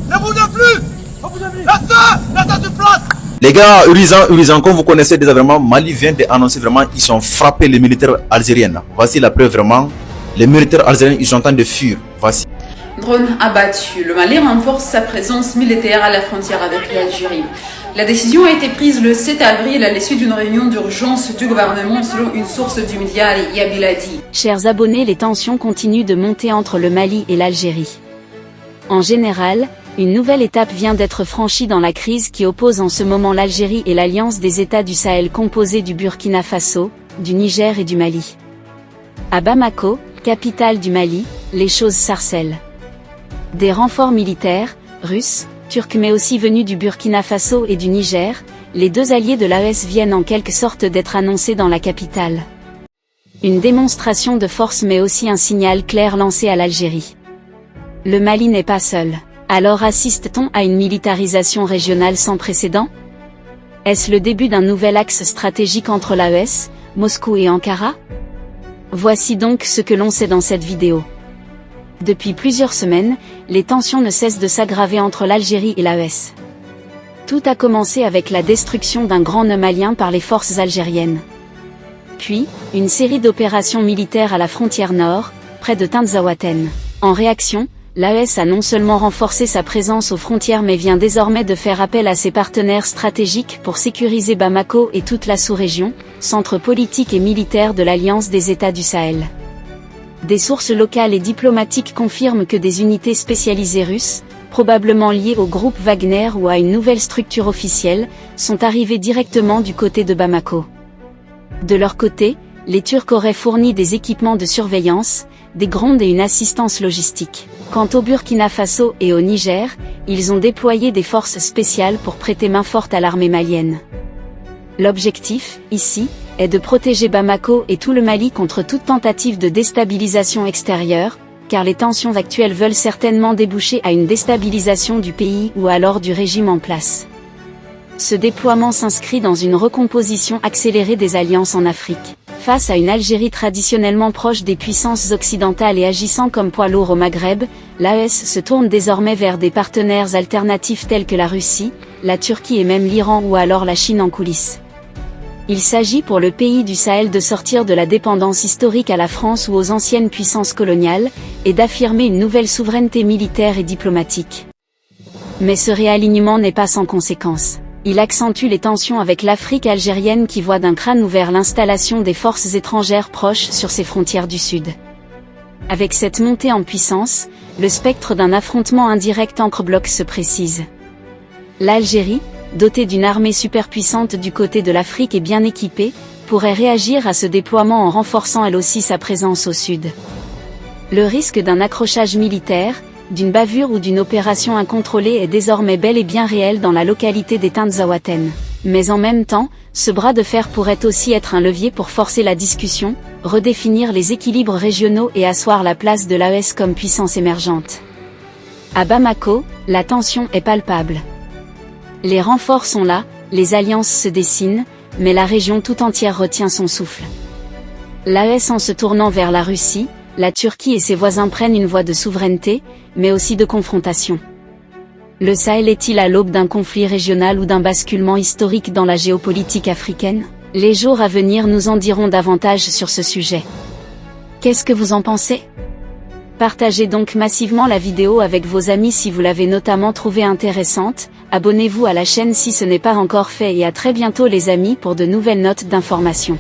Ne bougez plus. Laissez sur place. Les gars, Urizan, comme vous connaissez déjà vraiment, Mali vient d'annoncer vraiment, ils sont frappés les militaires algériens. Voici la preuve vraiment, les militaires algériens, ils sont en train de fuir. Voici. Drone abattu. Le Mali renforce sa présence militaire à la frontière avec l'Algérie. La décision a été prise le 7 avril à l'issue d'une réunion d'urgence du gouvernement selon une source du média Yabiladi. Chers abonnés, les tensions continuent de monter entre le Mali et l'Algérie. En général, une nouvelle étape vient d'être franchie dans la crise qui oppose en ce moment l'Algérie et l'Alliance des États du Sahel composée du Burkina Faso, du Niger et du Mali. À Bamako, capitale du Mali, les choses sarcellent. Des renforts militaires, russes, turcs mais aussi venus du Burkina Faso et du Niger, les deux alliés de l'AES viennent en quelque sorte d'être annoncés dans la capitale. Une démonstration de force mais aussi un signal clair lancé à l'Algérie. Le Mali n'est pas seul. Alors assiste-t-on à une militarisation régionale sans précédent? Est-ce le début d'un nouvel axe stratégique entre l'AES, Moscou et Ankara? Voici donc ce que l'on sait dans cette vidéo. Depuis plusieurs semaines, les tensions ne cessent de s'aggraver entre l'Algérie et l'AES. Tout a commencé avec la destruction d'un grand nœud malien par les forces algériennes. Puis, une série d'opérations militaires à la frontière nord, près de Tinzaouaten. En réaction, l'AES a non seulement renforcé sa présence aux frontières mais vient désormais de faire appel à ses partenaires stratégiques pour sécuriser Bamako et toute la sous-région, centre politique et militaire de l'Alliance des États du Sahel. Des sources locales et diplomatiques confirment que des unités spécialisées russes, probablement liées au groupe Wagner ou à une nouvelle structure officielle, sont arrivées directement du côté de Bamako. De leur côté, les Turcs auraient fourni des équipements de surveillance, des grondes et une assistance logistique. Quant au Burkina Faso et au Niger, ils ont déployé des forces spéciales pour prêter main forte à l'armée malienne. L'objectif, ici, est de protéger Bamako et tout le Mali contre toute tentative de déstabilisation extérieure, car les tensions actuelles veulent certainement déboucher à une déstabilisation du pays ou alors du régime en place. Ce déploiement s'inscrit dans une recomposition accélérée des alliances en Afrique. Face à une Algérie traditionnellement proche des puissances occidentales et agissant comme poids lourd au Maghreb, l'AES se tourne désormais vers des partenaires alternatifs tels que la Russie, la Turquie et même l'Iran ou alors la Chine en coulisses. Il s'agit pour le pays du Sahel de sortir de la dépendance historique à la France ou aux anciennes puissances coloniales, et d'affirmer une nouvelle souveraineté militaire et diplomatique. Mais ce réalignement n'est pas sans conséquences. Il accentue les tensions avec l'Afrique algérienne qui voit d'un crâne ouvert l'installation des forces étrangères proches sur ses frontières du sud. Avec cette montée en puissance, le spectre d'un affrontement indirect entre blocs se précise. L'Algérie, dotée d'une armée superpuissante du côté de l'Afrique et bien équipée, pourrait réagir à ce déploiement en renforçant elle aussi sa présence au sud. Le risque d'un accrochage militaire, d'une bavure ou d'une opération incontrôlée est désormais bel et bien réel dans la localité des Tinzaouaten. Mais en même temps, ce bras de fer pourrait aussi être un levier pour forcer la discussion, redéfinir les équilibres régionaux et asseoir la place de l'AES comme puissance émergente. À Bamako, la tension est palpable. Les renforts sont là, les alliances se dessinent, mais la région tout entière retient son souffle. L'AES en se tournant vers la Russie, la Turquie et ses voisins prennent une voie de souveraineté, mais aussi de confrontation. Le Sahel est-il à l'aube d'un conflit régional ou d'un basculement historique dans la géopolitique africaine? Les jours à venir nous en diront davantage sur ce sujet. Qu'est-ce que vous en pensez? Partagez donc massivement la vidéo avec vos amis si vous l'avez notamment trouvée intéressante, abonnez-vous à la chaîne si ce n'est pas encore fait et à très bientôt les amis pour de nouvelles notes d'information.